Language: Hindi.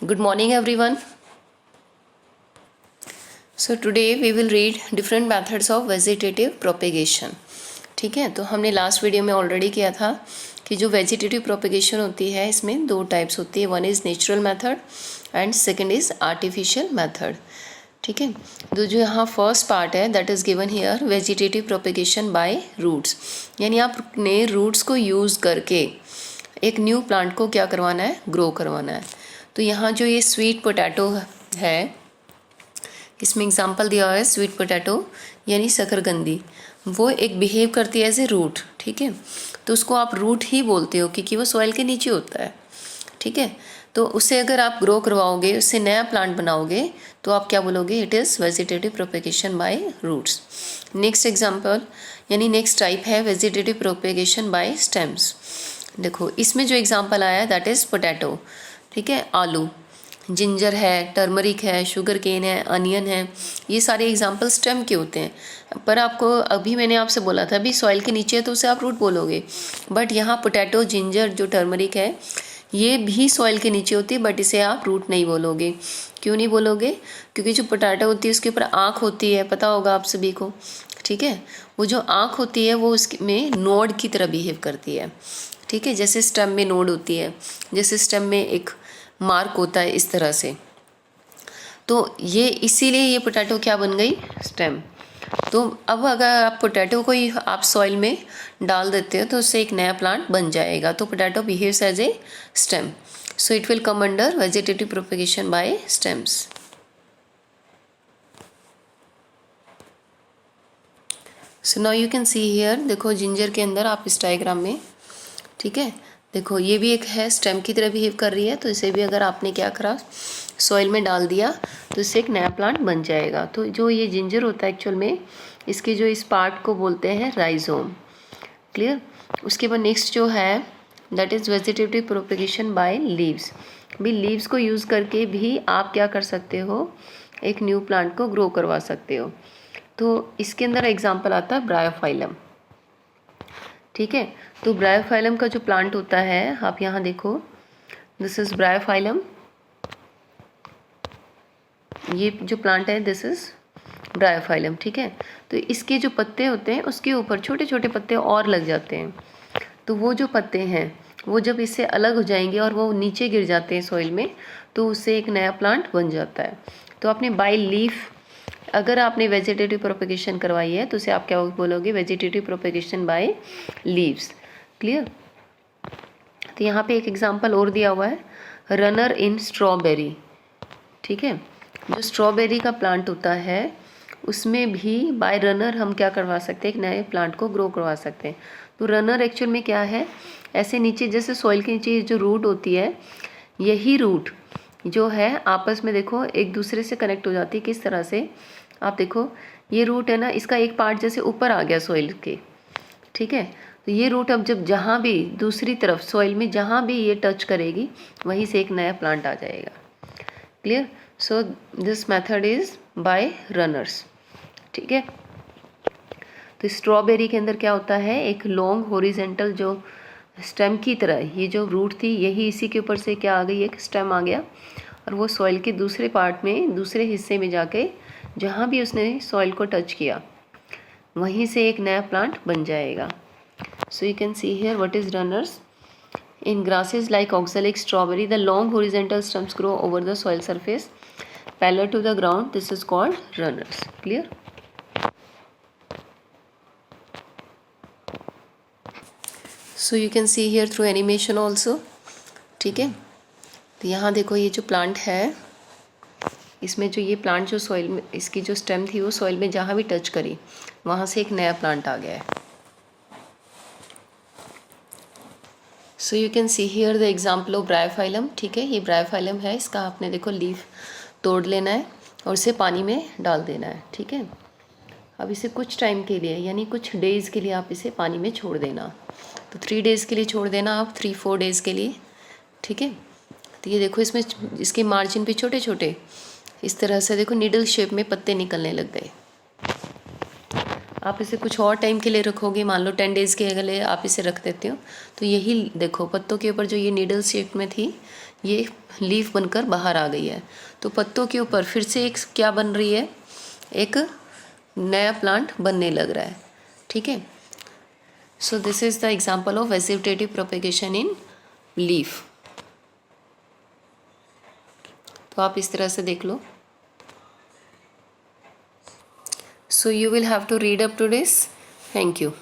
Good morning everyone. So today we will read different methods of vegetative propagation. ठीक है, तो हमने लास्ट वीडियो में ऑलरेडी किया था कि जो वेजिटेटिव प्रोपेगेशन होती है इसमें दो टाइप्स होती है, one is natural method and second is artificial method. ठीक है, तो जो यहाँ फर्स्ट पार्ट है that is given here vegetative propagation by roots, यानी आपने रूट्स को यूज़ करके एक न्यू प्लांट को क्या करवाना है, ग्रो करवाना है. तो यहाँ जो ये स्वीट पोटैटो है इसमें एग्जांपल दिया हुआ है स्वीट पोटैटो यानी शकरकंदी, वो एक बिहेव करती है एज ए रूट. ठीक है, तो उसको आप रूट ही बोलते हो क्योंकि वो सॉइल के नीचे होता है. ठीक है, तो उससे अगर आप ग्रो करवाओगे, उससे नया प्लांट बनाओगे तो आप क्या बोलोगे, it is vegetative propagation by roots. Next example यानी नेक्स्ट टाइप है वेजिटेटिव प्रोपेगेशन बाय स्टेम्स. देखो इसमें जो एग्जांपल आया है दैट इज़ पोटैटो. ठीक है, आलू, जिंजर है, टर्मरिक है, शुगर केन है, अनियन है, ये सारे एग्जांपल स्टेम के होते हैं. पर आपको अभी मैंने आपसे बोला था अभी सॉइल के नीचे है तो उसे आप रूट बोलोगे, बट यहाँ पोटैटो, जिंजर, जो टर्मरिक है ये भी सॉइल के नीचे होती है बट इसे आप रूट नहीं बोलोगे. क्यों नहीं बोलोगे, क्योंकि जो पोटैटो होती है उसके ऊपर आँख होती है, पता होगा आप सभी को. ठीक है, वो जो आँख होती है वो उसमें नोड की तरह बिहेव करती है. ठीक है, जैसे स्टेम में नोड होती है, जैसे स्टेम में एक मार्क होता है, इस तरह से. तो ये इसीलिए ये पोटैटो क्या बन गई, स्टेम. तो अब अगर आप पोटैटो को ही आप सॉइल में डाल देते हो तो उससे एक नया प्लांट बन जाएगा. तो potato behaves as a stem, so it will come under vegetative propagation by stems. So now you can see here, देखो जिंजर के अंदर आप इस डायग्राम में, ठीक है, देखो ये भी एक है स्टेम की तरह बिहेव कर रही है, तो इसे भी अगर आपने क्या करा, सॉइल में डाल दिया तो इससे एक नया प्लांट बन जाएगा. तो जो ये जिंजर होता है एक्चुअल में इसके जो इस पार्ट को बोलते हैं राइजोम. क्लियर. उसके बाद नेक्स्ट जो है that is vegetative propagation by leaves. भी लीव्स को यूज़ करके भी आप क्या कर सकते हो, एक न्यू प्लांट को ग्रो करवा सकते हो. तो इसके अंदर एग्जाम्पल आता है ब्रायोफाइलम. ठीक है, तो ब्रायोफाइलम का जो प्लांट होता है आप यहाँ देखो, दिस इज ब्रायोफाइलम. ये जो प्लांट है दिस इज ब्रायोफाइलम. ठीक है, तो इसके जो पत्ते होते हैं उसके ऊपर छोटे छोटे पत्ते और लग जाते हैं. तो वो जो पत्ते हैं वो जब इससे अलग हो जाएंगे और वो नीचे गिर जाते हैं सॉइल में तो उससे एक नया प्लांट बन जाता है. तो आपने बाय लीफ अगर आपने वेजिटेटिव प्रोपेगेशन करवाई है तो उसे आप क्या बोलोगे, vegetative propagation by leaves. Clear. तो यहाँ पे एक एग्जांपल और दिया हुआ है, रनर इन स्ट्रॉबेरी. ठीक है, जो स्ट्रॉबेरी का प्लांट होता है उसमें भी बाय रनर हम क्या करवा सकते हैं, एक नए प्लांट को ग्रो करवा सकते हैं. तो रनर एक्चुअल में क्या है, ऐसे नीचे जैसे सॉइल के नीचे जो रूट होती है, यही रूट जो है आपस में देखो एक दूसरे से कनेक्ट हो जाती है. किस तरह से, आप देखो ये रूट है ना, इसका एक पार्ट जैसे ऊपर आ गया सॉइल के. ठीक है, तो ये रूट अब जब जहाँ भी दूसरी तरफ सॉइल में जहाँ भी ये टच करेगी वहीं से एक नया प्लांट आ जाएगा. Clear. So this method is by runners. ठीक है, तो स्ट्रॉबेरी के अंदर क्या होता है, एक लॉन्ग हॉरिजेंटल जो स्टेम की तरह ये जो रूट थी यही इसी के ऊपर से क्या आ गई, एक स्टेम आ गया और वो सॉइल के दूसरे पार्ट में दूसरे हिस्से में जाके जहाँ भी उसने सॉइल को टच किया वहीं से एक नया प्लांट बन जाएगा. So you can see here what is runners. In grasses like oxalic strawberry, the long horizontal stems grow over the soil surface parallel to the ground. This is called runners. Clear? So you can see here through animation also. ठीक है, तो यहाँ देखो ये जो प्लांट है इसमें जो ये प्लांट जो सॉइल में इसकी जो स्टेम थी वो सॉइल में जहाँ भी टच करी वहाँ से एक नया प्लांट आ गया है. So you can see here the example of Bryophyllum. ठीक है, ये ब्रायोफाइलम है, इसका आपने देखो लीफ तोड़ लेना है और इसे पानी में डाल देना है. ठीक है, अब इसे कुछ टाइम के लिए यानी कुछ डेज़ के लिए आप इसे पानी में छोड़ देना. तो 3 डेज़ के लिए छोड़ देना आप, 3-4 डेज़ के लिए. ठीक है, तो ये देखो इसमें इसके मार्जिन पे छोटे छोटे इस तरह से देखो निडल शेप में पत्ते निकलने लग गए. आप इसे कुछ और टाइम के लिए रखोगे, मान लो 10 डेज़ के लिए आप इसे रख देते हो तो यही देखो पत्तों के ऊपर जो ये नीडल शेप में थी ये लीफ बनकर बाहर आ गई है। तो पत्तों के ऊपर फिर से एक क्या बन रही है, एक नया प्लांट बनने लग रहा है। ठीक है, so this is the example of vegetative propagation in leaf. तो आप इस तरह से देख लो। So you will have to read up to this. Thank you.